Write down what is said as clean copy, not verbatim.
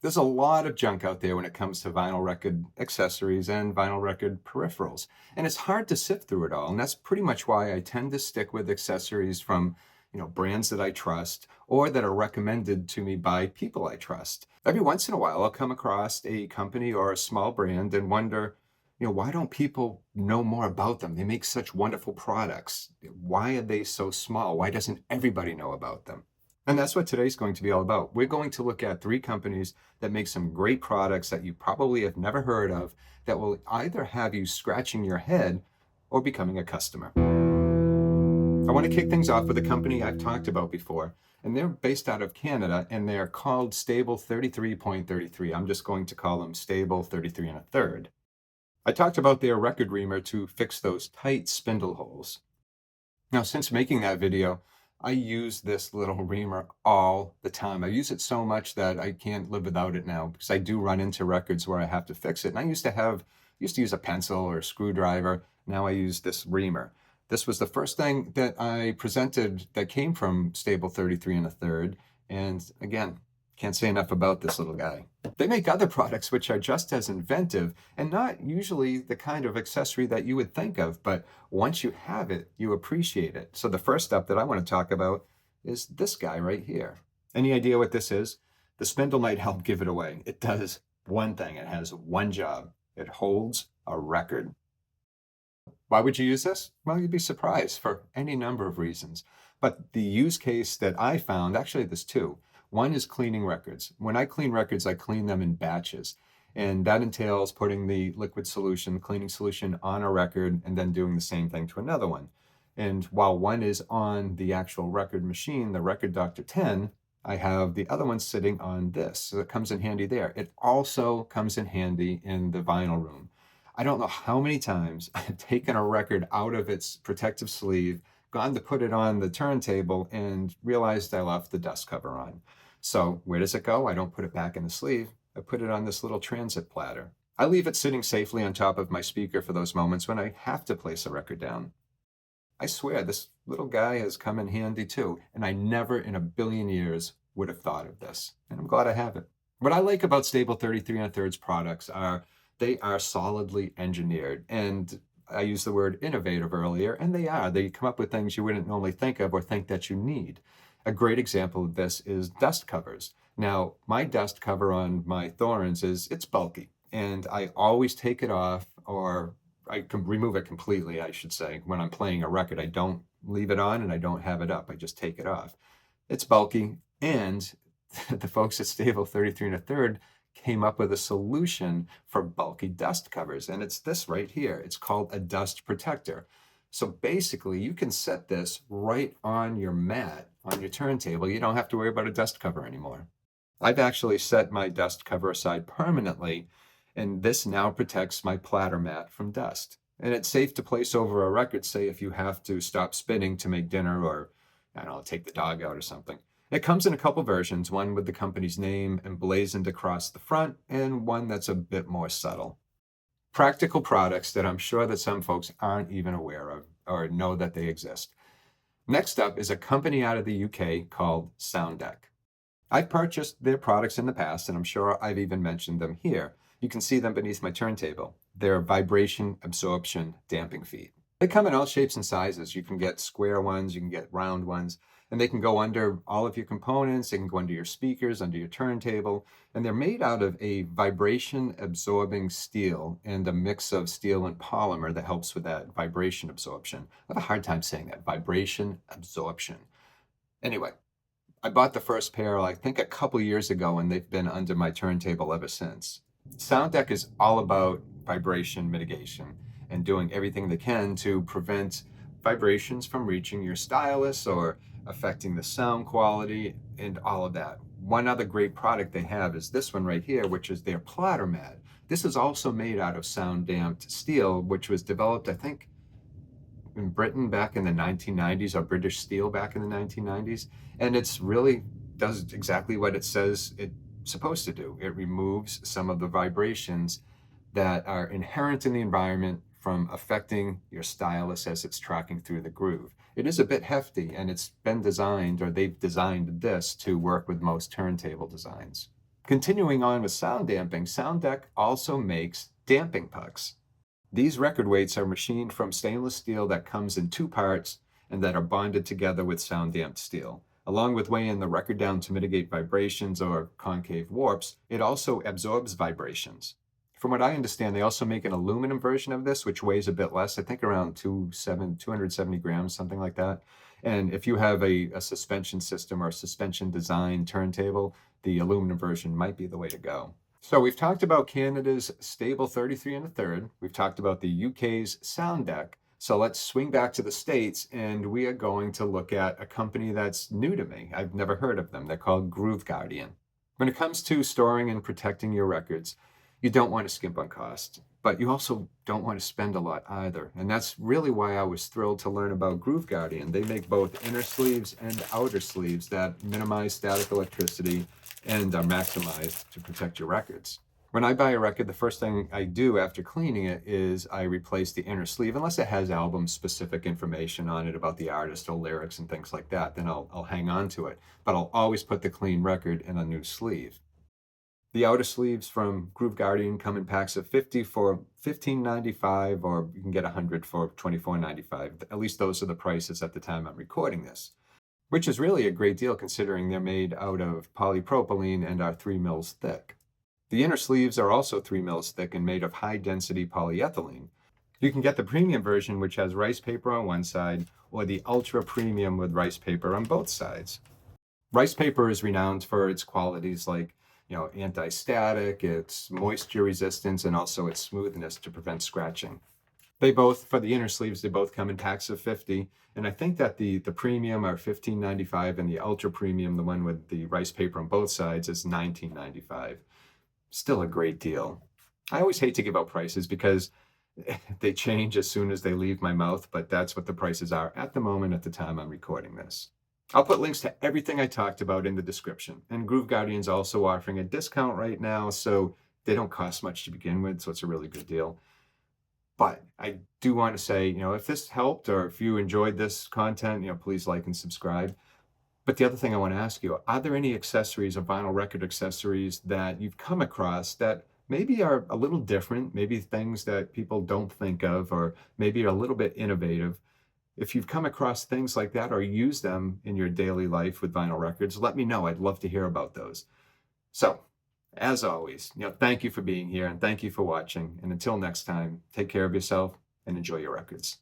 There's a lot of junk out there when it comes to vinyl record accessories and vinyl record peripherals, and it's hard to sift through it all. And that's pretty much why I tend to stick with accessories from, brands that I trust or that are recommended to me by people I trust. Every once in a while, I'll come across a company or a small brand and wonder, why don't people know more about them? They make such wonderful products. Why are they so small? Why doesn't everybody know about them? And that's what today's going to be all about. We're going to look at three companies that make some great products that you probably have never heard of that will either have you scratching your head or becoming a customer. I want to kick things off with a company I've talked about before, and they're based out of Canada, and they're called Stable 33.33. I'm just going to call them Stable 33 and a third. I talked about their record reamer to fix those tight spindle holes. Now, since making that video, I use this little reamer all the time. I use it so much that I can't live without it now because I do run into records where I have to fix it. And I used to use a pencil or a screwdriver. Now I use this reamer. This was the first thing that I presented that came from Stable 33 and a third. And again, can't say enough about this little guy. They make other products which are just as inventive and not usually the kind of accessory that you would think of, but once you have it, you appreciate it. So the first step that I want to talk about is this guy right here. Any idea what this is? The spindle might help give it away. It does one thing. It has one job. It holds a record. Why would you use this? Well, you'd be surprised for any number of reasons. But the use case that I found, actually there's two. One is cleaning records. When I clean records, I clean them in batches. And that entails putting the liquid solution, cleaning solution on a record and then doing the same thing to another one. And while one is on the actual record machine, the Record Doctor 10, I have the other one sitting on this. So it comes in handy there. It also comes in handy in the vinyl room. I don't know how many times I've taken a record out of its protective sleeve, gone to put it on the turntable, and realized I left the dust cover on. So where does it go? I don't put it back in the sleeve. I put it on this little transit platter. I leave it sitting safely on top of my speaker for those moments when I have to place a record down. I swear this little guy has come in handy too, and I never in a billion years would have thought of this, and I'm glad I have it. What I like about Stable 33 and a third's products are they are solidly engineered, and I used the word innovative earlier, and they are. They come up with things you wouldn't normally think of or think that you need. A great example of this is dust covers. Now, my dust cover on my Thorns it's bulky, and I always take it off, or I can remove it completely, I should say. When I'm playing a record, I don't leave it on and I don't have it up. I just take it off. It's bulky, and the folks at Stable 33 and a third came up with a solution for bulky dust covers, and it's this right here. It's called a dust protector. So basically, you can set this right on your mat, on your turntable. You don't have to worry about a dust cover anymore. I've actually set my dust cover aside permanently, and this now protects my platter mat from dust. And it's safe to place over a record, say if you have to stop spinning to make dinner or, I don't know, take the dog out or something. It comes in a couple versions, one with the company's name emblazoned across the front and one that's a bit more subtle. Practical products that I'm sure that some folks aren't even aware of or know that they exist. Next up is a company out of the UK called Sound Deck. I've purchased their products in the past, and I'm sure I've even mentioned them here. You can see them beneath my turntable. They're vibration absorption damping feet. They come in all shapes and sizes. You can get square ones, you can get round ones, and they can go under all of your components. They can go under your speakers, under your turntable, and they're made out of a vibration absorbing steel and a mix of steel and polymer that helps with that vibration absorption. I have a hard time saying that, vibration absorption. Anyway, I bought the first pair, I think, a couple years ago, and they've been under my turntable ever since. Sound Deck is all about vibration mitigation and doing everything they can to prevent vibrations from reaching your stylus or affecting the sound quality and all of that. One other great product they have is this one right here, which is their platter mat. This is also made out of sound damped steel, which was developed, I think, in Britain back in the 1990s, or British steel back in the 1990s. And it's really does exactly what it says it's supposed to do. It removes some of the vibrations that are inherent in the environment from affecting your stylus as it's tracking through the groove. It is a bit hefty, and it's been designed, or they've designed this to work with most turntable designs. Continuing on with sound damping, Sound Deck also makes damping pucks. These record weights are machined from stainless steel that comes in two parts and that are bonded together with sound damped steel. Along with weighing the record down to mitigate vibrations or concave warps, it also absorbs vibrations. From what I understand, they also make an aluminum version of this, which weighs a bit less, I think around 270 grams, something like that. And if you have a suspension system or a suspension design turntable, the aluminum version might be the way to go. So we've talked about Canada's stable 33 and a third. We've talked about the UK's Sound Deck. So let's swing back to the States, and we are going to look at a company that's new to me. I've never heard of them. They're called Groove Guardian. When it comes to storing and protecting your records, you don't want to skimp on cost, but you also don't want to spend a lot either. And that's really why I was thrilled to learn about Groove Guardian. They make both inner sleeves and outer sleeves that minimize static electricity and are maximized to protect your records. When I buy a record, the first thing I do after cleaning it is I replace the inner sleeve, unless it has album-specific information on it about the artist or lyrics and things like that, then I'll hang on to it. But I'll always put the clean record in a new sleeve. The outer sleeves from Groove Guardian come in packs of 50 for $15.95, or you can get 100 for $24.95. At least those are the prices at the time I'm recording this, which is really a great deal considering they're made out of polypropylene and are 3 mils thick. The inner sleeves are also 3 mils thick and made of high-density polyethylene. You can get the premium version, which has rice paper on one side, or the ultra premium with rice paper on both sides. Rice paper is renowned for its qualities like, anti-static, its moisture resistance, and also its smoothness to prevent scratching. They both, for the inner sleeves, they both come in packs of 50. And I think that the premium are $15.95 and the ultra premium, the one with the rice paper on both sides, is $19.95. Still a great deal. I always hate to give out prices because they change as soon as they leave my mouth, but that's what the prices are at the moment at the time I'm recording this. I'll put links to everything I talked about in the description. And Groove Guardian's also offering a discount right now, so they don't cost much to begin with, so it's a really good deal. But I do want to say, if this helped or if you enjoyed this content, please like and subscribe. But the other thing I want to ask you, are there any accessories or vinyl record accessories that you've come across that maybe are a little different, maybe things that people don't think of, or maybe are a little bit innovative? If you've come across things like that or use them in your daily life with vinyl records, let me know. I'd love to hear about those. So, as always, thank you for being here and thank you for watching. And until next time, take care of yourself and enjoy your records.